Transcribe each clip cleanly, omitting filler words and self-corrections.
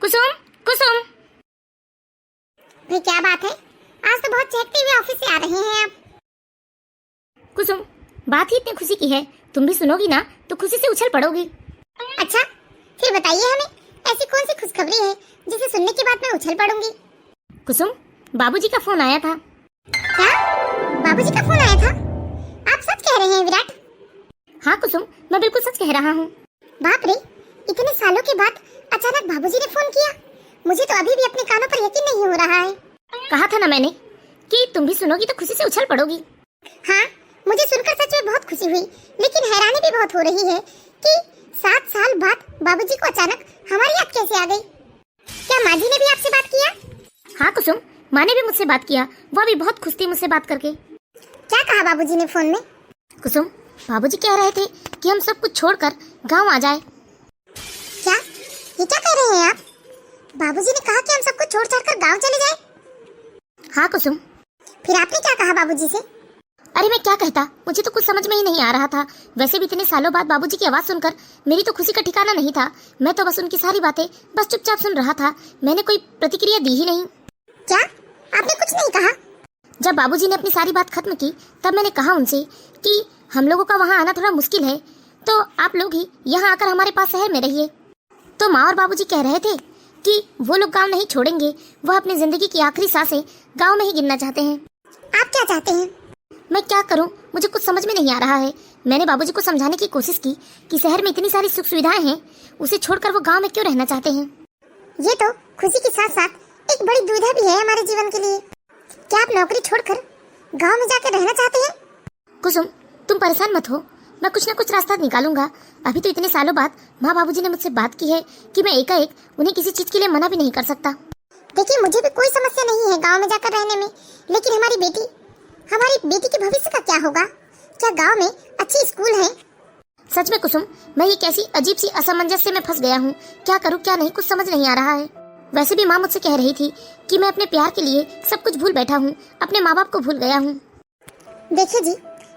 कुसुम, कुसुम। भाई क्या बात है, आज तो बहुत चहकते हुए ऑफिस से आ रहे हैं आप। कुसुम, बात ही इतनी खुशी की है, तुम भी सुनोगी ना तो खुशी से उछल पड़ोगी। अच्छा, फिर बताइए हमें ऐसी कौन सी खुशखबरी है जिसे सुनने के बाद मैं उछल पड़ूंगी। कुसुम, बाबूजी का फोन आया था। क्या? बाबूजी का फोन आया था? आप सच कह रहे हैं विराट? हाँ कुसुम, मैं बिल्कुल सच कह रहा हूँ। बाप रे, इतने सालों के बाद अचानक बाबूजी ने फोन किया। मुझे तो अभी भी अपने कानों पर यकीन नहीं हो रहा है। कहा था ना मैंने कि तुम भी सुनोगी तो खुशी से उछल पड़ोगी। हाँ, मुझे सुनकर सच में बहुत खुशी हुई, लेकिन हैरानी भी बहुत हो रही है कि 7 साल बाद बाबूजी को अचानक हमारी याद कैसे आ गई। क्या माँ जी ने भी आपसे बात किया? हाँ कुसुम, माँ ने भी मुझसे बात किया, वह भी बहुत खुश थी मुझसे बात करके। क्या कहा बाबूजी ने फोन में? कुसुम, बाबूजी कह रहे थे कि हम सब कुछ छोड़कर गांव आ जाए। क्या? ये क्या कह रहे हैं आप? बाबूजी ने कहा कि हम सब कुछ छोड़-छाड़ कर गांव चले जाएं? हाँ कुसुम। फिर आपने क्या कहा बाबूजी से? अरे मैं क्या कहता, मुझे तो कुछ समझ में ही नहीं आ रहा था। वैसे भी इतने सालों बाद बाबूजी की आवाज सुनकर मेरी तो खुशी का ठिकाना नहीं था। मैं तो बस उनकी सारी बातें बस चुपचाप सुन रहा था, मैंने कोई प्रतिक्रिया दी ही नहीं। क्या? आपने कुछ नहीं कहा? जब बाबूजी ने अपनी सारी बात खत्म की तब मैंने कहा उनसे कि हम लोगों का वहाँ आना थोड़ा मुश्किल है, तो आप लोग ही यहाँ आकर हमारे पास शहर में रहिए। तो माँ और बाबूजी कह रहे थे कि वो लोग गांव नहीं छोड़ेंगे, वह अपनी जिंदगी की आखिरी सांसें गांव में ही गिनना चाहते हैं। आप क्या चाहते हैं? मैं क्या करूं, मुझे कुछ समझ में नहीं आ रहा है। मैंने बाबूजी को समझाने की कोशिश की कि शहर में इतनी सारी सुख सुविधाएं हैं, उसे छोड़कर वो गांव में क्यों रहना चाहते हैं। ये तो खुशी के साथ साथ एक बड़ी दुविधा भी है हमारे जीवन के लिए। क्या आप नौकरी छोड़कर गांव में जाकर रहना चाहते हैं? कुसुम, तुम परेशान मत हो, मैं कुछ न कुछ रास्ता निकालूंगा। अभी तो इतने सालों बाद माँ बाबूजी ने मुझसे बात की है कि मैं एकाएक उन्हें किसी चीज के लिए मना भी नहीं कर सकता। देखिए, मुझे भी कोई समस्या नहीं है गांव में जाकर रहने में, लेकिन हमारी बेटी के भविष्य का क्या होगा? क्या गांव में अच्छी स्कूल है? सच में कुसुम, मैं ये कैसी अजीब सी असमंजस में फंस गया हूँ। क्या करूँ क्या नहीं, कुछ समझ नहीं आ रहा है। वैसे भी माँ मुझसे कह रही थी कि मैं अपने प्यार के लिए सब कुछ भूल बैठा हूँ, अपने माँ बाप को भूल गया हूँ। देखिए जी,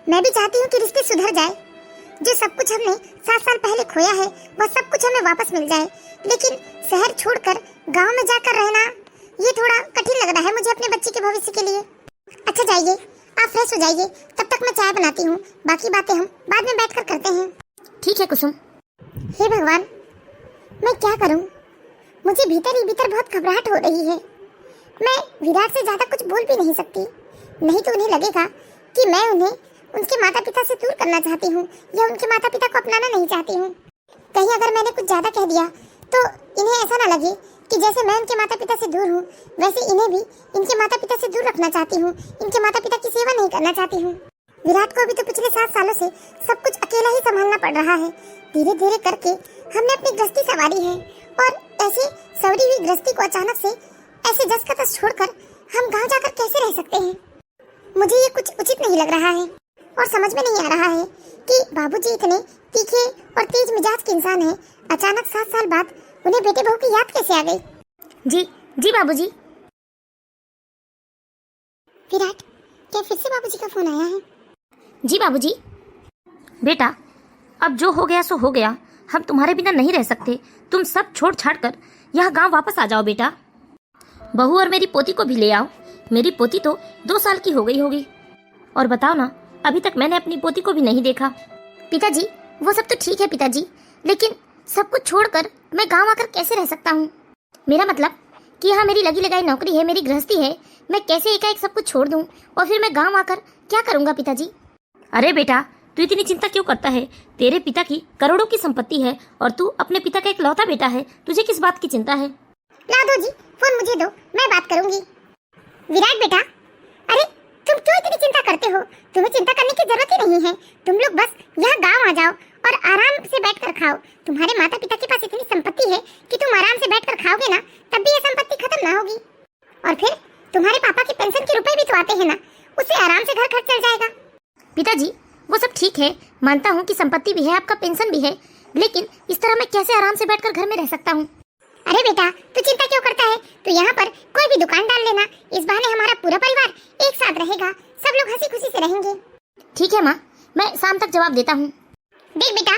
मैं भी चाहती हूँ कि रिश्ते सुधर जाए। जो सब कुछ हमने 7 साल पहले खोया है वह सब कुछ हमें वापस मिल जाए, लेकिन शहर छोड़कर गांव में जाकर रहना ये थोड़ा कठिन लग रहा है मुझे अपने बच्चे के भविष्य के लिए। अच्छा जाइए, आप फ्रेश हो जाइए, तब तक मैं चाय बनाती हूँ, बाकी बातें हम बाद में बैठकर करते हैं। ठीक है कुसुम। हे भगवान, मैं क्या करूँ? मुझे भीतर ही भीतर बहुत घबराहट हो रही है। मैं विराट से ज्यादा कुछ बोल भी नहीं सकती, नहीं तो उन्हें लगेगा कि मैं उन्हें उनके माता पिता से दूर करना चाहती हूँ या उनके माता पिता को अपनाना नहीं चाहती हूँ। कहीं अगर मैंने कुछ ज्यादा कह दिया तो इन्हें ऐसा ना लगे कि जैसे मैं उनके माता पिता से दूर हूँ वैसे इन्हें भी इनके माता पिता से दूर रखना चाहती हूँ, इनके माता पिता की सेवा नहीं करना चाहती हूँ। विराट को अभी तो पिछले 7 सालों से सब कुछ अकेला ही संभालना पड़ रहा है। धीरे धीरे करके हमने अपनी गृहस्थी संवारी है और ऐसे सवरी हुई गृहस्थी को अचानक से ऐसे जस का तस छोड़कर हम गाँव जाकर कैसे रह सकते हैं? मुझे ये कुछ उचित नहीं लग रहा है और समझ में नहीं आ रहा है कि बाबूजी इतने तीखे और तेज मिजाज के इंसान हैं, अचानक 7 साल बाद उन्हें बेटे बहू की याद कैसे आ गई? जी जी बाबूजी। विराट, क्या फिर से बाबूजी का फोन आया है? जी बाबूजी। बेटा, अब जो हो गया सो हो गया, हम तुम्हारे बिना नहीं रह सकते। तुम सब छोड़ छाड़ कर यहाँ गांव वापस आ जाओ बेटा। बहू और मेरी पोती को भी ले आओ। मेरी पोती तो 2 साल की हो गई होगी। और बताओ ना, अभी तक मैंने अपनी पोती को भी नहीं देखा। पिताजी, वो सब तो ठीक है पिताजी, लेकिन सब कुछ छोड़कर मैं गांव आकर कैसे रह सकता हूँ? मेरा मतलब कि यहाँ मेरी लगी लगाई नौकरी है, मेरी गृहस्थी है, मैं कैसे एकाएक सब कुछ छोड़ दूँ और फिर मैं गाँव आकर क्या करूँगा पिताजी? अरे बेटा, तू इतनी चिंता क्यों करता है? तेरे पिता की करोड़ों की संपत्ति है और तू अपने पिता का इकलौता बेटा है, तुझे किस बात की चिंता है? ला दो जी, फोन मुझे दो, मैं बात करूंगी। विराट बेटा, अरे तुम क्यों इतनी चिंता करते हो? तुम्हें चिंता करने की जरूरत ही नहीं है। तुम लोग बस यहाँ गांव आ जाओ और आराम से बैठकर खाओ। तुम्हारे माता पिता के पास इतनी संपत्ति है कि तुम आराम से बैठकर खाओगे ना, तब भी ये संपत्ति खत्म ना होगी। और फिर तुम्हारे पापा की पेंशन के रुपए भी तो आते हैं ना, उससे आराम से घर खर्च चल जाएगा। पिताजी, वो सब ठीक है, मानता हूँ कि संपत्ति भी है, आपका पेंशन भी है, लेकिन इस तरह मैं कैसे आराम से बैठकर घर में रह सकता हूँ? अरे बेटा, तू चिंता क्यों करता है? तू यहाँ पर कोई भी दुकान डाल लेना, इस बहाने हमारा पूरा परिवार एक साथ रहेगा, सब लोग हंसी खुशी से रहेंगे। ठीक है माँ, मैं शाम तक जवाब देता हूँ। देख बेटा,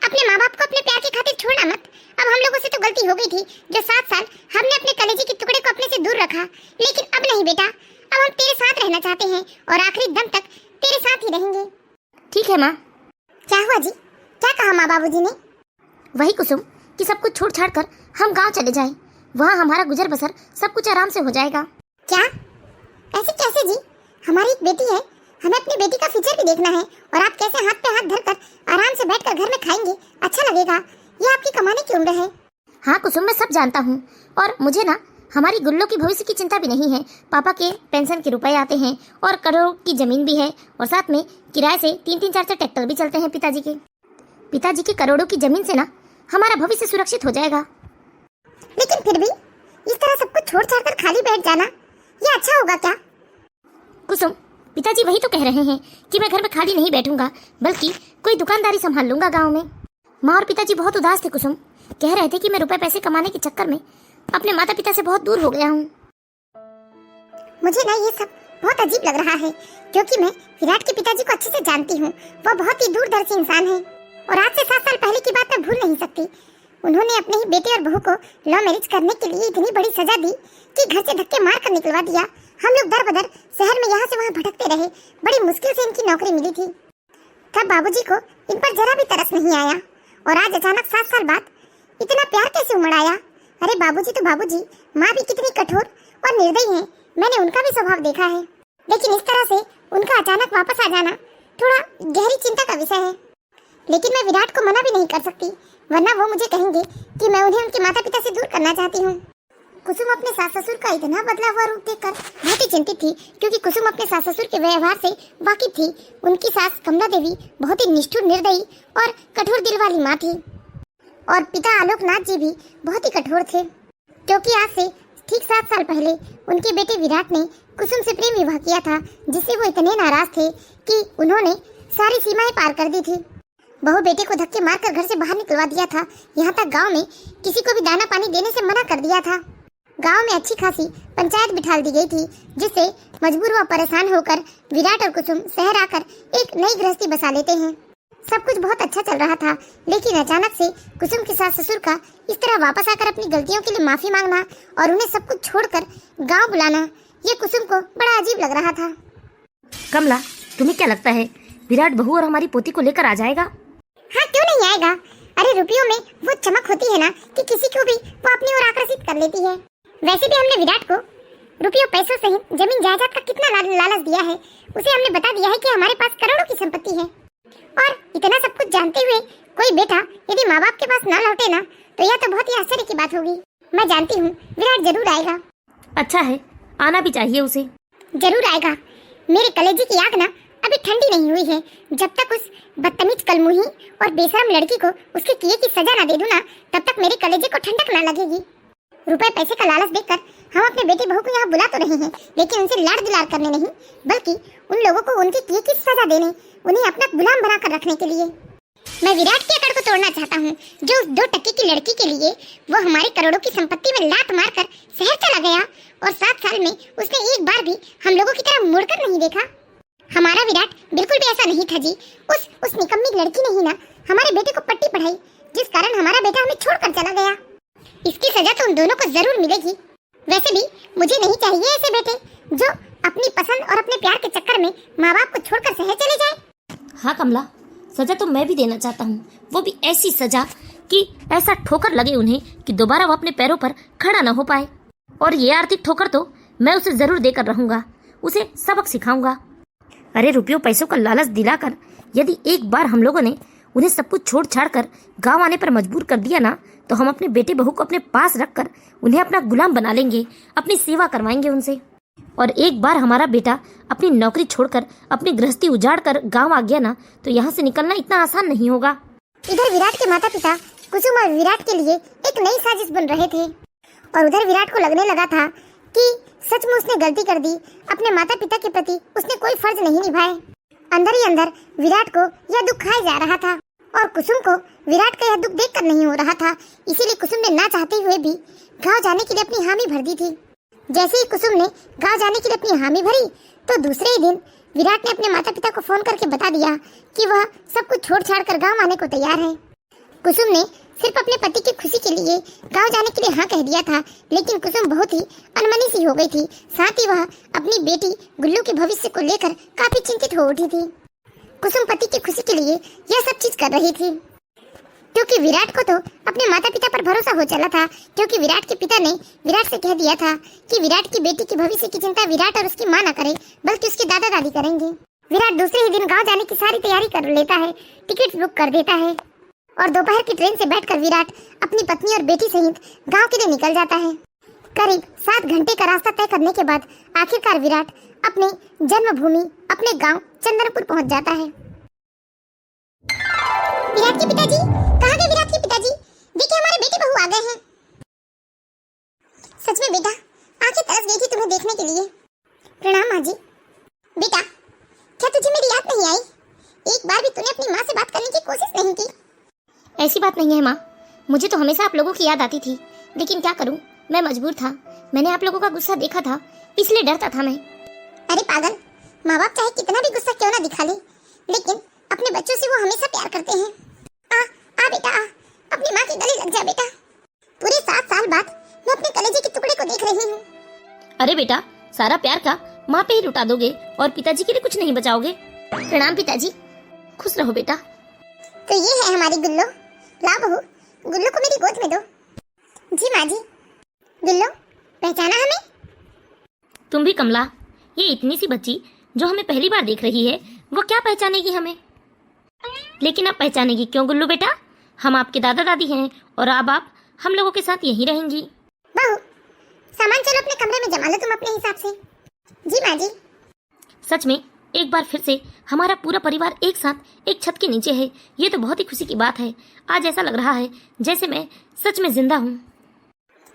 अपने माँ बाप को अपने प्यार की खातिर छोड़ना मत। अब हम लोगों से तो गलती हो गई थी जो 7 साल हमने अपने कलेजे के टुकड़े को अपने से दूर रखा, लेकिन अब नहीं बेटा, अब हम तेरे साथ रहना चाहते हैं और आखिरी दम तक तेरे साथ ही रहेंगे। ठीक है माँ। क्या हुआ जी? क्या कहा माँ बाबूजी ने? वही कुसुम कि सब कुछ छोड़ छाड़ कर हम गांव चले जाएं। वहाँ हमारा गुजर बसर सब कुछ आराम से हो जाएगा। क्या? ऐसे कैसे जी? हमारी एक बेटी है, हमें अपनी बेटी का फ्यूचर भी देखना है और आप कैसे हाथ पे हाथ धरकर आराम से बैठकर घर में खाएंगे? अच्छा लगेगा? ये आपकी कमाने की उम्र है। हाँ कुसुम, मैं सब जानता हूँ और मुझे ना हमारी गुल्लो की भविष्य की चिंता भी नहीं है। पापा के पेंशन के रुपए आते हैं और करोड़ों की जमीन भी है और साथ में किराए से 3-3 4-4 ट्रैक्टर भी चलते हैं पिताजी के करोड़ों की जमीन से ना हमारा भविष्य सुरक्षित हो जाएगा। लेकिन फिर भी इस तरह सब कुछ छोड़ छाड़ कर खाली बैठ जाना, ये अच्छा होगा क्या? कुसुम, पिताजी वही तो कह रहे हैं कि मैं घर में खाली नहीं बैठूंगा, बल्कि कोई दुकानदारी संभाल लूंगा गाँव में। माँ और पिताजी बहुत उदास थे कुसुम, कह रहे थे कि मैं रुपए पैसे कमाने के चक्कर में अपने माता पिता से बहुत दूर हो गया हूँ। मुझे ना ये सब बहुत अजीब लग रहा है, क्योंकि मैं विराट के पिताजी को अच्छे से जानती हूँ। वह बहुत ही दूरदर्शी इंसान है और आज से 7 साल पहले की बात मैं भूल नहीं सकती। उन्होंने अपने ही बेटे और बहू को लव मैरिज करने के लिए इतनी बड़ी सजा दी कि घर से धक्के मार कर निकलवा दिया। हम लोग दर बदर शहर में यहाँ से वहाँ भटकते रहे। बड़ी मुश्किल से इनकी नौकरी मिली थी। तब बाबूजी को इन पर जरा भी तरस नहीं आया और आज अचानक 7 साल बाद इतना प्यार कैसे उमड़ आया? अरे बाबूजी तो बाबूजी, माँ भी कितनी कठोर और निर्दयी है, मैंने उनका भी स्वभाव देखा है। लेकिन इस तरह से उनका अचानक वापस आ जाना थोड़ा गहरी चिंता का विषय है। लेकिन मैं विराट को मना भी नहीं कर सकती, वरना वो मुझे कहेंगे कि मैं उन्हें उनके माता पिता से दूर करना चाहती हूँ। कुसुम अपने सास ससुर का इतना बदला हुआ रूप देखकर बहुत ही चिंतित थी, क्योंकि कुसुम अपने सास ससुर के व्यवहार से वाकिफ थी। उनकी सास कमला देवी बहुत ही निष्ठुर, निर्दयी और कठोर दिल वाली माँ थी और पिता आलोकनाथ जी भी बहुत ही कठोर थे, क्योंकि आज से ठीक 7 साल पहले उनके बेटे विराट ने कुसुम से प्रेम विवाह किया था, जिससे वो इतने नाराज थे कि उन्होंने सारी सीमाएं पार कर दी थी। बहू बेटे को धक्के मारकर घर से बाहर निकलवा दिया था। यहाँ तक गांव में किसी को भी दाना पानी देने से मना कर दिया था। गांव में अच्छी खासी पंचायत बिठा दी गई थी, जिससे मजबूर व परेशान होकर विराट और कुसुम शहर आकर एक नई गृहस्थी बसा लेते हैं। सब कुछ बहुत अच्छा चल रहा था, लेकिन अचानक से कुसुम के सास ससुर का इस तरह वापस आकर अपनी गलतियों के लिए माफी मांगना और उन्हें सब कुछ छोड़कर गांव बुलाना, ये कुसुम को बड़ा अजीब लग रहा था। कमला, तुम्हें क्या लगता है विराट बहू और हमारी पोती को लेकर आ जाएगा? हाँ, क्यों नहीं आएगा? अरे रुपयों में वो चमक होती है ना कि किसी को भी वो अपनी ओर आकर्षित कर लेती है। वैसे भी हमने विराट को रुपयों पैसों सहित जमीन जायदाद का कितना लालच दिया है। उसे हमने बता दिया है कि हमारे पास करोड़ों की संपत्ति है। और इतना सब कुछ जानते हुए कोई बेटा यदि माँ बाप के पास न लौटे ना, तो यह तो बहुत ही आश्चर्य की बात होगी। मैं जानती हूँ विराट जरूर आएगा। अच्छा है, आना भी चाहिए उसे। जरूर आएगा। मेरे कलेजे की आग ना अभी ठंडी नहीं हुई है। जब तक उस बदतमीज कलमुही और बेशरम लड़की को उसके किए की सजा न दे दूं ना, तब तक मेरे कलेजे को ठंडक न लगेगी। रुपए पैसे का लालच देखकर हम अपने बेटे बहू को यहाँ बुला तो रहे हैं, लेकिन उनसे लाड़ दुलार करने नहीं, बल्कि उन लोगों को उनके किए की सजा देने, उन्हें अपना गुलाम बनाकर रखने के लिए। मैं विराट की अकड़ को तोड़ना चाहता हूँ, जो उस 2 टके की लड़की के लिए वो हमारे करोड़ों की संपत्ति में लात मारकर शहर चला गया और 7 साल में उसने एक बार भी हम लोगों की तरफ मुड़कर नहीं देखा। हमारा विराट बिल्कुल भी ऐसा नहीं था जी। उस निकम्मी लड़की ने ही ना हमारे बेटे को पट्टी पढ़ाई, जिस कारण हमारा बेटा हमें छोड़कर चला गया। इसकी सजा तो उन दोनों को जरूर मिलेगी। वैसे भी मुझे नहीं चाहिए ऐसे बेटे जो अपनी पसंद और अपने प्यार के चक्कर में माँ बाप को छोड़कर शहर चले जाए। हाँ कमला, सजा तो मैं भी देना चाहता हूँ, वो भी ऐसी सजा कि ऐसा ठोकर लगे उन्हें कि दोबारा वो अपने पैरों पर खड़ा न हो पाए। और ये आर्थिक ठोकर तो मैं उसे जरूर देकर रहूंगा, उसे सबक सिखाऊंगा। अरे रुपयों पैसों का लालच दिलाकर यदि एक बार हम लोगों ने उन्हें सब कुछ छोड़ छाड़ कर गाँव आने पर मजबूर कर दिया ना, तो हम अपने बेटे बहू को अपने पास रखकर उन्हें अपना गुलाम बना लेंगे, अपनी सेवा करवाएंगे उनसे। और एक बार हमारा बेटा अपनी नौकरी छोड़कर अपनी गृहस्थी उजाड़ कर गाँव आ गया ना, तो यहाँ से निकलना इतना आसान नहीं होगा। इधर विराट के माता पिता कुसुम और विराट के लिए एक नई साजिश बन रहे थे और उधर विराट को लगने लगा था कि सच में उसने गलती कर दी। अपने माता पिता के प्रति उसने कोई फर्ज नहीं निभाए। अंदर ही अंदर विराट को यह दुख खाया जा रहा था और कुसुम को विराट का यह दुख देखकर नहीं हो रहा था। इसीलिए कुसुम ने ना चाहते हुए भी गांव जाने के लिए अपनी हामी भर दी थी। जैसे ही कुसुम ने गांव जाने के लिए अपनी हामी भरी, तो दूसरे ही दिन विराट ने अपने माता पिता को फोन करके बता दिया कि वह सब कुछ छोड़ छाड़ कर गाँव आने को तैयार है। कुसुम ने सिर्फ अपने पति की खुशी के लिए गांव जाने के लिए हाँ कह दिया था, लेकिन कुसुम बहुत ही अनमनी सी हो गई थी। साथ ही वह अपनी बेटी गुल्लू के भविष्य को लेकर काफी चिंतित हो उठी थी। कुसुम पति की खुशी के लिए यह सब चीज कर रही थी, क्योंकि विराट को तो अपने माता पिता पर भरोसा हो चला था, क्योंकि विराट के पिता ने विराट से कह दिया था कि विराट की बेटी की भविष्य की चिंता विराट और उसकी माँ न करे, बल्कि उसके दादा दादी करेंगे। विराट दूसरे ही दिन गांव जाने की सारी तैयारी कर लेता है, टिकट बुक कर देता है और दोपहर की ट्रेन से बैठकर विराट अपनी पत्नी और बेटी सहित गांव के लिए निकल जाता है। करीब 7 घंटे का रास्ता तय करने के बाद आखिरकार विराट अपने जन्मभूमि अपने गांव चंदनपुर पहुंच जाता है। विराट के पिताजी, कहाँ गए विराट के पिताजी? देखिए हमारे बेटी बहू आ गए हैं। सच में बेटा, आंखें तरस गई थी तुम्हें देखने के लिए। प्रणाम माँ जी। बेटा, क्या तुझे मेरी याद नहीं आई? एक बार भी तूने अपनी माँ से बात करने की कोशिश नहीं की? ऐसी बात नहीं है माँ, मुझे तो हमेशा आप लोगों की याद आती थी, लेकिन क्या करूँ, मैं मजबूर था। मैंने आप लोगों का गुस्सा देखा था, इसलिए डरता था मैं। अरे पागल, माँ बाप चाहे कितना भी गुस्सा क्यों ना दिखा ले, लेकिन अपने बच्चों से वो हमेशा प्यार करते हैं। आ बेटा आ, अपनी माँ के गले लग जा बेटा। पूरे 7 साल बाद मैं अपने कलेजे के टुकड़े को देख रही हूँ। अरे बेटा, सारा प्यार का माँ पे ही लुटा दोगे और पिताजी के लिए कुछ नहीं बचाओगे। प्रणाम पिताजी, खुश रहो बेटा। तो ये है हमारी गुल्लो। लाओ बहू, गुल्लो को मेरी गोद में दो। जी माँ जी। गुल्लो, पहचाना हमें? तुम भी कमला, ये इतनी सी बच्ची जो हमें पहली बार देख रही है, वो क्या पहचानेगी हमें? लेकिन अब पहचानेगी क्यों गुल्लू बेटा? हम आपके दादा दादी हैं और अब आप हम लोगों के साथ यहीं रहेंगी। बहू, सामान चलो अपने कमरे में जमा लो तुम अपने हिसाब से। जी माँ जी। सच में एक बार फिर से हमारा पूरा परिवार एक साथ एक छत के नीचे है, ये तो बहुत ही खुशी की बात है। आज ऐसा लग रहा है जैसे मैं सच में जिंदा हूँ।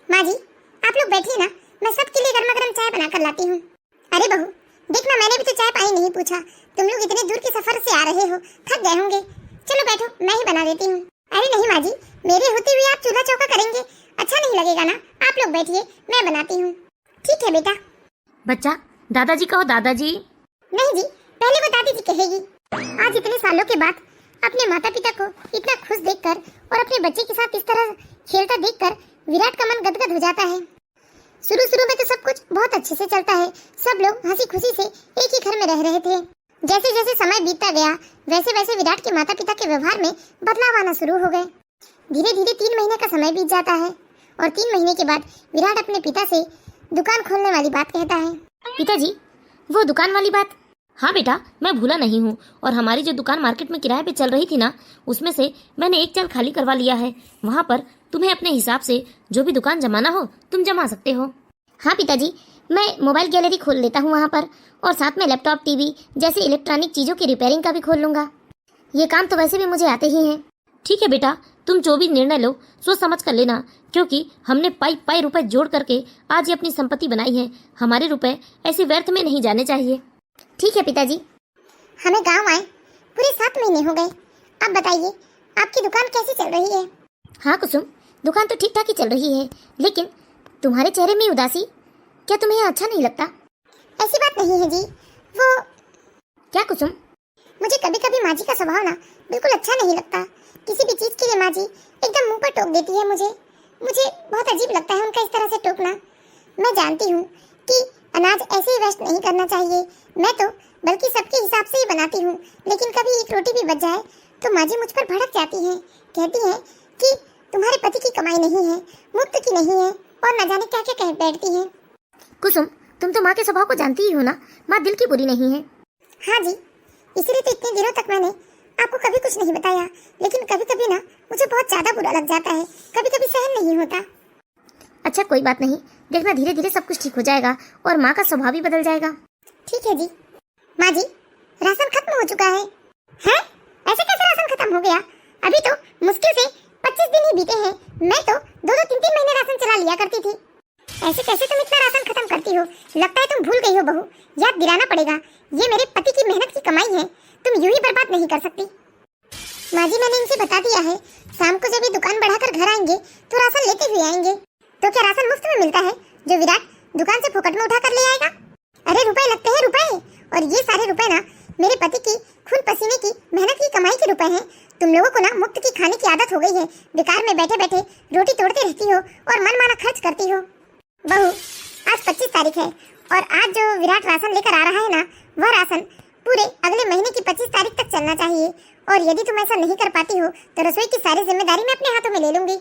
माँ जी, आप लोग बैठिए ना, मैं सबके लिए गर्मा गर्म चाय बना कर लाती हूँ। अरे बहू, देखना मैंने भी तो चाय पानी नहीं पूछा। तुम लोग इतने दूर के सफर से आ रहे हो, थक गए होंगे। चलो बैठो, मैं ही बना देती हूँ। अरे नहीं माँ जी, मेरे होते हुए आप चूल्हा चौका करेंगे, अच्छा नहीं लगेगा ना। आप लोग बैठिए, मैं बनाती हूँ। ठीक है बेटा। बच्चा, दादाजी कहो दादाजी। नहीं जी, पहले वो दादी जी कहेगी। आज इतने सालों के बाद अपने माता पिता को इतना खुश देखकर और अपने बच्चे के साथ इस तरह खेलता देखकर विराट का मन गदगद हो जाता है। शुरू में तो सब कुछ बहुत अच्छे से चलता है, सब लोग हंसी खुशी से एक ही घर में रह रहे थे। जैसे जैसे समय बीतता गया, वैसे वैसे विराट के माता पिता के व्यवहार में बदलाव आना शुरू हो गए। धीरे धीरे 3 महीने का समय बीत जाता है और 3 महीने के बाद विराट अपने पिता से दुकान खोलने वाली बात कहता है। पिताजी, वो दुकान वाली बात? हाँ बेटा, मैं भूला नहीं हूँ। और हमारी जो दुकान मार्केट में किराए पे चल रही थी ना, उसमें से मैंने एक चाल खाली करवा लिया है। वहाँ पर तुम्हें अपने हिसाब से जो भी दुकान जमाना हो तुम जमा सकते हो। हाँ पिताजी, मैं मोबाइल गैलरी खोल लेता हूँ वहाँ पर, और साथ में लैपटॉप, टीवी जैसे इलेक्ट्रॉनिक चीजों की रिपेयरिंग का भी खोल लूंगा। ये काम तो वैसे भी मुझे आते ही हैं। ठीक है बेटा, तुम जो भी निर्णय लो सोच समझ कर लेना, क्योंकि हमने पाई रुपए जोड़ करके आज ये अपनी संपत्ति बनाई है। हमारे रुपए ऐसे व्यर्थ में नहीं जाने चाहिए। ठीक है पिताजी। हमें गांव आए पूरे 7 महीने हो गए। आप बताइए, आपकी दुकान कैसी चल रही है? हाँ कुसुम, दुकान तो ठीक ठाक ही चल रही है, लेकिन तुम्हारे चेहरे में उदासी, क्या तुम्हें यहाँ अच्छा नहीं लगता? ऐसी बात नहीं है जी। वो क्या कुसुम? मुझे कभी कभी माँ जी का स्वभाव ना बिल्कुल अच्छा नहीं लगता। किसी भी चीज के लिए माँ जी एकदम मुंह पर टोक देती है। मुझे बहुत अजीब लगता है उनका इस तरह से टोकना। मैं जानती हूँ कि अनाज ऐसे ही वेस्ट नहीं करना चाहिए, मैं तो बल्कि सबके हिसाब से ही बनाती हूँ, लेकिन कभी एक रोटी भी बच जाए तो माँ जी मुझ पर भड़क जाती हैं। कहती हैं कि तुम्हारे पति की कमाई नहीं है, मुफ्त की नहीं है, और न जाने क्या क्या कह बैठती हैं। कुसुम, तुम तो माँ के स्वभाव को जानती ही हो ना, माँ दिल की बुरी नहीं है। हाँ जी, इसलिए तो इतने दिनों तक मैंने आपको कभी कुछ नहीं बताया, लेकिन कभी कभी ना मुझे बहुत ज्यादा बुरा लग जाता है, कभी कभी सहन नहीं होता। अच्छा कोई बात नहीं, देखना धीरे धीरे सब कुछ ठीक हो जाएगा और माँ का स्वभाव भी बदल जाएगा। ठीक है जी। माँ जी, राशन खत्म हो चुका है। हैं? ऐसे कैसे राशन खत्म हो गया? अभी तो मुश्किल से 25 दिन ही बीते हैं। मैं तो 2-2, 3-3 महीने राशन चला लिया करती थी। ऐसे कैसे तुम इतना राशन खत्म करती हो? लगता है तुम भूल गई हो बहू, याद दिलाना पड़ेगा। ये मेरे पति की मेहनत की कमाई है, तुम यूं ही बर्बाद नहीं कर सकती। माँ जी, मैंने इनसे बता दिया है, शाम को जब ये दुकान बढ़ाकर घर आएंगे तो राशन लेते हुए आएंगे। तो क्या राशन मुफ्त में मिलता है जो विराट दुकान से फोकट में उठा कर ले आएगा? अरे रुपए लगते हैं रुपए, और ये सारे रुपए ना मेरे पति की खून पसीने की मेहनत की कमाई के रुपए हैं। तुम लोगों को ना मुफ्त की खाने की आदत हो गई है। बेकार में बैठे बैठे रोटी तोड़ते रहती हो और मनमाना खर्च करती हो। बहू, आज 25 तारीख है और आज जो विराट राशन लेकर आ रहा है ना, वह राशन पूरे अगले महीने की 25 तारीख तक चलना चाहिए। और यदि तुम ऐसा नहीं कर पाती हो तो रसोई की सारी जिम्मेदारी मैं अपने हाथों में ले लूंगी।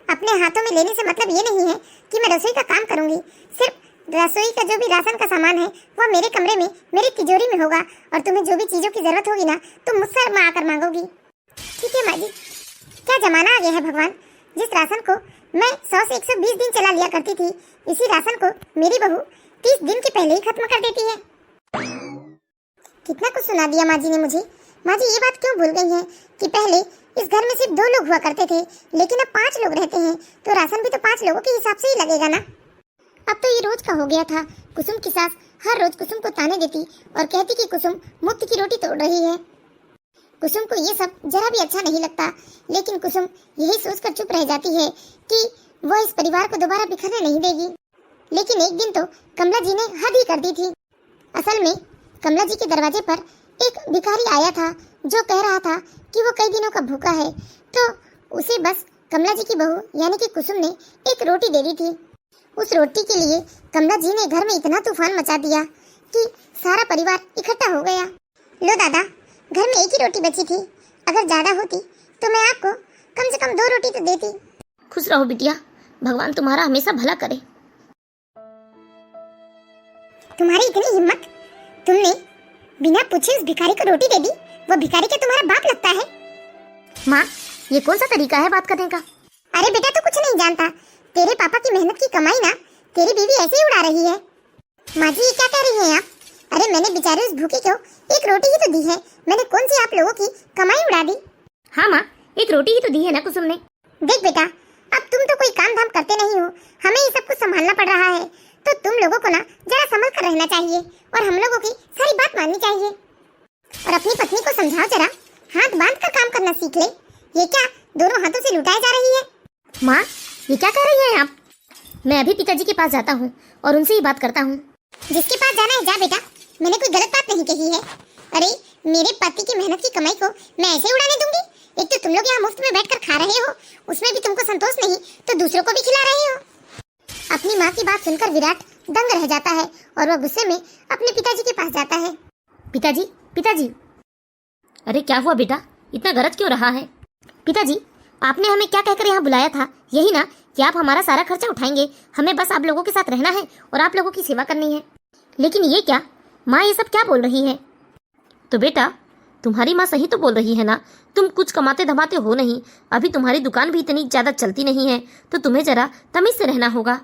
अपने हाथों में लेने से मतलब ये नहीं है कि मैं रसोई का काम करूंगी। सिर्फ रसोई का जो भी राशन का सामान है वह मेरे कमरे में, मेरी तिजोरी में होगा। और तुम्हें जो भी चीजों की जरूरत होगी ना, तुम मुझसे आकर मांगोगी। ठीक है माँ जी। क्या जमाना आ गया है भगवान। जिस राशन को मैं 100 से 120 दिन चला लिया करती थी, इसी राशन को मेरी बहू 30 दिन के पहले ही खत्म कर देती है। कितना कुछ सुना दिया माँ जी ने मुझे। माँ जी ये बात क्यों भूल गई हैं कि पहले इस घर में सिर्फ 2 लोग हुआ करते थे, लेकिन अब 5 लोग रहते हैं, तो राशन भी तो 5 लोगों के हिसाब से ही लगेगा ना। अब तो ये रोज का हो गया था। कुसुम की सास हर रोज कुसुम को ताने देती और कहती कि कुसुम मुफ्त की रोटी तोड़ रही है। कुसुम को ये सब जरा भी अच्छा नहीं लगता, लेकिन कुसुम यही सोचकर चुप रह जाती है कि वह इस परिवार को दोबारा बिखरने नहीं देगी। लेकिन एक दिन तो कमला जी ने हद ही कर दी थी। असल में कमला जी के दरवाजे पर एक भिखारी आया था जो कह रहा था कि वो कई दिनों का भूखा है, तो उसे बस कमला जी की बहू यानी कि कुसुम ने एक रोटी दे दी थी। उस रोटी के लिए कमला जी ने घर में इतना तूफान मचा दिया कि सारा परिवार इकट्ठा हो गया। लो दादा, घर में एक ही रोटी बची थी। अगर ज्यादा होती तो मैं आपको कम से कम 2 रोटी तो देती। खुश रहो बिटिया, भगवान तुम्हारा हमेशा भला करे। तुम्हारी इतनी हिम्मत, तुमने बिना पूछे उस भिखारी को रोटी दे दी। वो भिखारी क्या तुम्हारा बाप लगता है? माँ, ये कौन सा तरीका है बात करने का? अरे बेटा, तो कुछ नहीं जानता। तेरे पापा की मेहनत की कमाई ना तेरी बीवी ऐसे ही उड़ा रही है। माँ जी ये क्या कह रही हैं आप? अरे मैंने बेचारे उस भूखे को एक रोटी ही तो दी है। मैंने कौन सी आप लोगों की कमाई उड़ा दी? हाँ माँ, एक रोटी ही तो दी है ना कुसुम ने। देख बेटा, अब तुम तो कोई काम धाम करते नहीं हो, हमें ये सब कुछ संभालना पड़ रहा है, तो तुम लोगों को ना जरा संभल कर रहना चाहिए और हम लोगों की सारी बात माननी चाहिए। और अपनी पत्नी को समझाओ, जरा हाथ बांध कर काम करना सीख ले। ये क्या दोनों हाथों से लुटाई जा रही है? माँ, ये क्या कह रही हैं आप? मैं अभी पिताजी के पास जाता हूँ और उनसे ही बात करता हूँ। जिसके पास जाना है जा बेटा, मैंने कोई गलत बात नहीं कही है। अरे मेरे पति की मेहनत की कमाई को मैं ऐसे उड़ाने दूंगी? एक तो तुम लोग यहाँ मुफ्त में बैठकर खा रहे हो, उसमें भी तुमको संतोष नहीं तो दूसरों को भी खिला रहे हो। अपनी माँ की बात सुनकर विराट दंग रह जाता है और वह गुस्से में अपने पिताजी के पास जाता है। पिताजी, पिताजी। अरे क्या हुआ बेटा, इतना गरज क्यों रहा है? पिताजी, आपने हमें क्या कहकर यहाँ बुलाया था? यही ना कि आप हमारा सारा खर्चा उठाएंगे, हमें बस आप लोगों के साथ रहना है और आप लोगों की सेवा करनी है। लेकिन ये क्या माँ, ये सब क्या बोल रही है? तो बेटा, तुम्हारी माँ सही तो बोल रही है ना। तुम कुछ कमाते धमाते हो नहीं, अभी तुम्हारी दुकान भी इतनी ज्यादा चलती नहीं है, तो तुम्हें जरा तमीज से रहना होगा।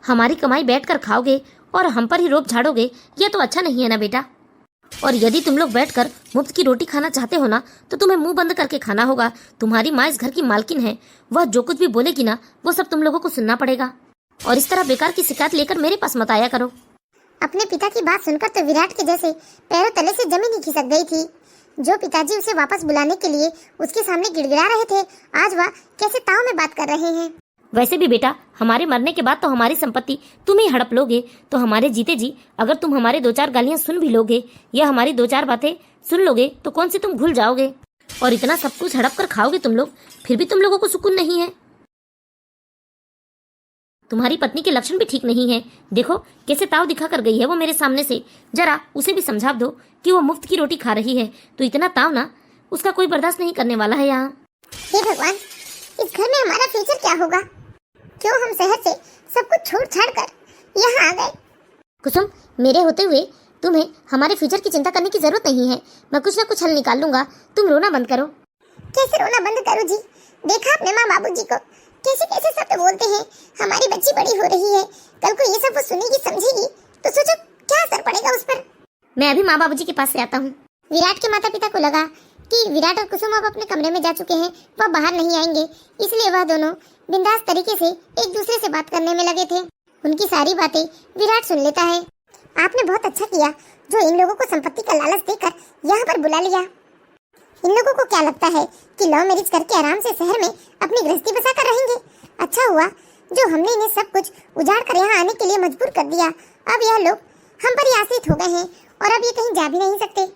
हमारी कमाई बैठकर खाओगे और हम पर ही रोब झाड़ोगे, ये तो अच्छा नहीं है ना बेटा। और यदि तुम लोग बैठकर मुफ्त की रोटी खाना चाहते हो ना, तो तुम्हें मुंह बंद करके खाना होगा। तुम्हारी माँ इस घर की मालकिन है, वह जो कुछ भी बोलेगी ना वो सब तुम लोगों को सुनना पड़ेगा। और इस तरह बेकार की शिकायत लेकर मेरे पास मत आया करो। अपने पिता की बात सुनकर तो विराट के जैसे पैरों तले से जमीन ही खिसक गई थी। जो पिताजी उसे वापस बुलाने के लिए उसके सामने गिड़गिड़ा रहे थे, आज वह कैसे ताव में बात कर रहे हैं। वैसे भी बेटा, हमारे मरने के बाद तो हमारी संपत्ति तुम ही हड़प लोगे, तो हमारे जीते जी अगर तुम हमारे 2-4 गालियां सुन भी लोगे या हमारी 2-4 बातें सुन लोगे तो कौन सी तुम भूल जाओगे। और इतना सब कुछ हड़प कर खाओगे तुम लोग, फिर भी तुम लोगों को सुकून नहीं है। तुम्हारी पत्नी के लक्षण भी ठीक नहीं है। देखो कैसे ताव दिखा कर गई है वो मेरे सामने से। जरा उसे भी समझा दो कि वो मुफ्त की रोटी खा रही है, तो इतना ताव ना उसका कोई बर्दाश्त नहीं करने वाला है यहाँ। हे भगवान, इस घर में हमारा फ्यूचर क्या होगा? क्यों हम शहर से सब कुछ छोड़ छाड़ कर यहाँ आ गए? कुसुम, मेरे होते हुए तुम्हें हमारे फ्यूचर की चिंता करने की जरूरत नहीं है। मैं कुछ ना कुछ हल निकाल लूंगा, तुम रोना बंद करो। कैसे रोना बंद करूं जी? देखा आपने माँ बाबूजी को कैसे कैसे शब्द बोलते हैं। हमारी बच्ची बड़ी हो रही है, कल को ये सब वो सुनेगी समझेगी तो सोचो क्या असर पड़ेगा उस पर। मैं अभी माँ बाबूजी के पास से आता हूँ। विराट के माता पिता को लगा कि विराट और कुसुम अब अपने कमरे में जा चुके हैं, वह बाहर नहीं आएंगे, इसलिए वह दोनों बिंदास तरीके से एक दूसरे से बात करने में लगे थे। उनकी सारी बातें विराट सुन लेता है। आपने बहुत अच्छा किया जो इन लोगों को संपत्ति का लालच देकर यहाँ पर बुला लिया। इन लोगों को क्या लगता है कि लव मैरिज करके आराम से शहर में अपनी गृहस्थी बसा कर रहेंगे? अच्छा हुआ जो हमने इन्हें सब कुछ उजाड़ कर यहाँ आने के लिए मजबूर कर दिया। अब यह लोग हम पर ही आश्रित हो गए हैं और अब ये कहीं जा भी नहीं सकते।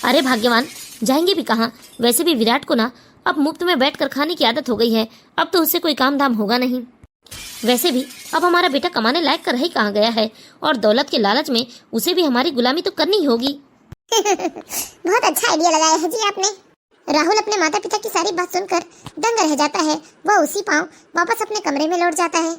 अरे भाग्यवान, जाएंगे भी कहाँ? वैसे भी विराट को ना अब मुफ्त में बैठकर खाने की आदत हो गई है, अब तो उससे कोई काम धाम होगा नहीं। वैसे भी अब हमारा बेटा कमाने लायक कर ही कहाँ गया है, और दौलत के लालच में उसे भी हमारी गुलामी तो करनी ही होगी। बहुत अच्छा आइडिया लगाया है जी आपने। राहुल अपने माता पिता की सारी बात सुनकर दंग रह जाता है। वह उसी पांव वापस अपने कमरे में लौट जाता है।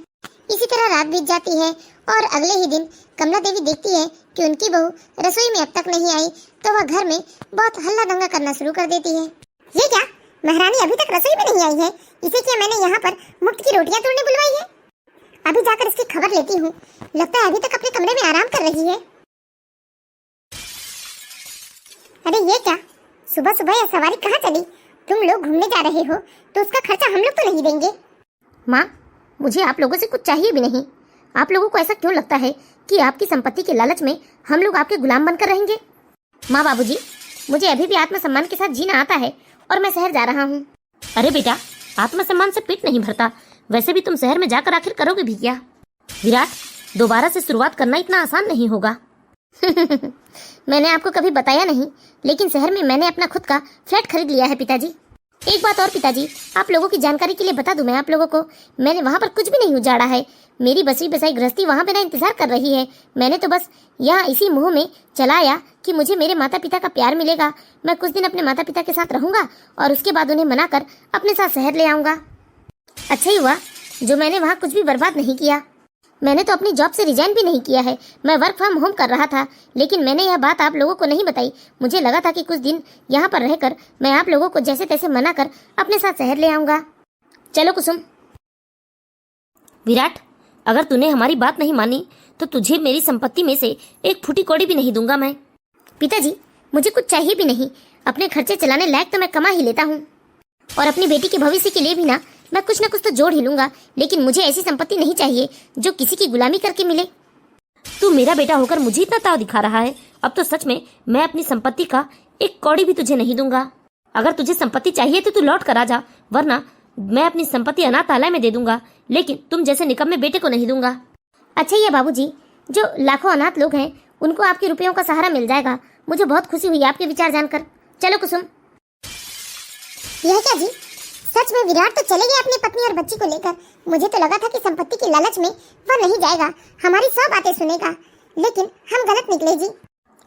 इसी तरह रात बीत जाती है और अगले ही दिन कमला देवी देखती है कि उनकी बहू रसोई में अब तक नहीं आई, तो वह घर में बहुत हल्ला दंगा करना शुरू कर देती है। ये क्या, महारानी अभी तक रसोई में नहीं आई है? इसे क्या मैंने यहाँ पर मुफ्त की रोटियां तोड़ने बुलवाई है? अभी जाकर इसकी खबर लेती हूँ। लगता है अभी तक अपने कमरे में आराम कर रही है। अरे ये क्या, सुबह सुबह यह सवारी कहाँ चली? तुम लोग घूमने जा रहे हो तो उसका खर्चा हम लोग तो नहीं देंगे? माँ, मुझे आप लोगों से कुछ चाहिए भी नहीं। आप लोगों को ऐसा क्यों लगता है कि आपकी संपत्ति के लालच में हम लोग आपके गुलाम बनकर रहेंगे? माँ बाबूजी, मुझे अभी भी आत्मसम्मान के साथ जीना आता है और मैं शहर जा रहा हूँ। अरे बेटा, आत्मसम्मान से पेट नहीं भरता। वैसे भी तुम शहर में जाकर आखिर करोगे भी क्या? विराट, दोबारा से शुरुआत करना इतना आसान नहीं होगा। मैंने आपको कभी बताया नहीं, लेकिन शहर में मैंने अपना खुद का फ्लैट खरीद लिया है पिताजी। एक बात और पिताजी, आप लोगों की जानकारी के लिए बता दूं मैं आप लोगों को, मैंने वहाँ पर कुछ भी नहीं उजाड़ा है। मेरी बसी बसाई गृहस्थी वहाँ पे ना इंतजार कर रही है। मैंने तो बस यहाँ इसी मुंह में चलाया कि मुझे मेरे माता पिता का प्यार मिलेगा, मैं कुछ दिन अपने माता पिता के साथ रहूंगा और उसके बाद उन्हें मनाकर अपने साथ शहर ले आऊंगा। अच्छा ही हुआ जो मैंने वहाँ कुछ भी बर्बाद नहीं किया। मैंने तो अपनी जॉब से रिजाइन भी नहीं किया है, मैं वर्क फ्रॉम होम कर रहा था, लेकिन मैंने यह बात आप लोगों को नहीं बताई। मुझे लगा था कि कुछ दिन यहाँ पर रहकर मैं आप लोगों को जैसे तैसे मनाकर अपने साथ शहर ले आऊंगा। चलो कुसुम। विराट, अगर तूने हमारी बात नहीं मानी तो तुझे मेरी संपत्ति में से एक फूटी कौड़ी भी नहीं दूंगा मैं। पिताजी, मुझे कुछ चाहिए भी नहीं, अपने खर्चे चलाने लायक तो मैं कमा ही लेता हूँ, और अपनी बेटी के भविष्य के लिए भी ना मैं कुछ न कुछ तो जोड़ ही लूंगा, लेकिन मुझे ऐसी संपत्ति नहीं चाहिए जो किसी की गुलामी करके मिले। तू मेरा बेटा होकर मुझे इतना ताव दिखा रहा है, अब तो सच में मैं अपनी संपत्ति का एक कौड़ी भी तुझे नहीं दूंगा। अगर तुझे संपत्ति चाहिए तो तू लौट कर आ जा, वरना मैं अपनी संपत्ति अनाथालय में दे दूंगा, लेकिन तुम जैसे निकम्मे बेटे को नहीं दूंगा। अच्छा ये बाबूजी, जो लाखों अनाथ लोग हैं उनको आपके रुपयों का सहारा मिल जाएगा। मुझे बहुत खुशी हुई आपके विचार जानकर। चलो कुसुम। यह क्या जी, सच में विराट तो चले गए अपनी पत्नी और बच्ची को लेकर? मुझे तो लगा था कि संपत्ति के लालच में वह नहीं जाएगा, हमारी सब बातें सुनेगा, लेकिन हम गलत निकले जी।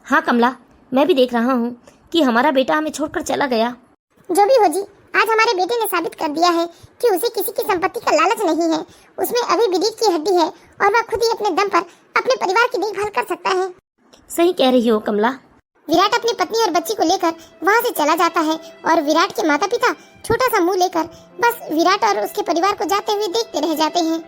हाँ कमला, मैं भी देख रहा हूँ कि हमारा बेटा हमें छोड़कर चला गया। जो भी हो जी, आज हमारे बेटे ने साबित कर दिया है कि उसे किसी की संपत्ति का लालच नहीं है। उसमें अभी भी रीढ़ की हड्डी है और वह खुद ही अपने दम पर अपने परिवार की देखभाल कर सकता है। सही कह रही हो कमला। विराट अपनी पत्नी और बच्ची को लेकर वहाँ से चला जाता है और विराट के माता पिता छोटा सा मुंह लेकर बस विराट और उसके परिवार को जाते हुए देखते रह जाते हैं।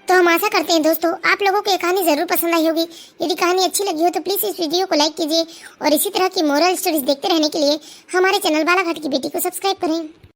तो हम आशा करते हैं दोस्तों आप लोगों को ये कहानी जरूर पसंद आई होगी। यदि कहानी अच्छी लगी हो तो प्लीज इस वीडियो को लाइक कीजिए और इसी तरह की मोरल स्टोरीज देखते रहने के लिए हमारे चैनल बालाघाट की बेटी को सब्सक्राइब करें।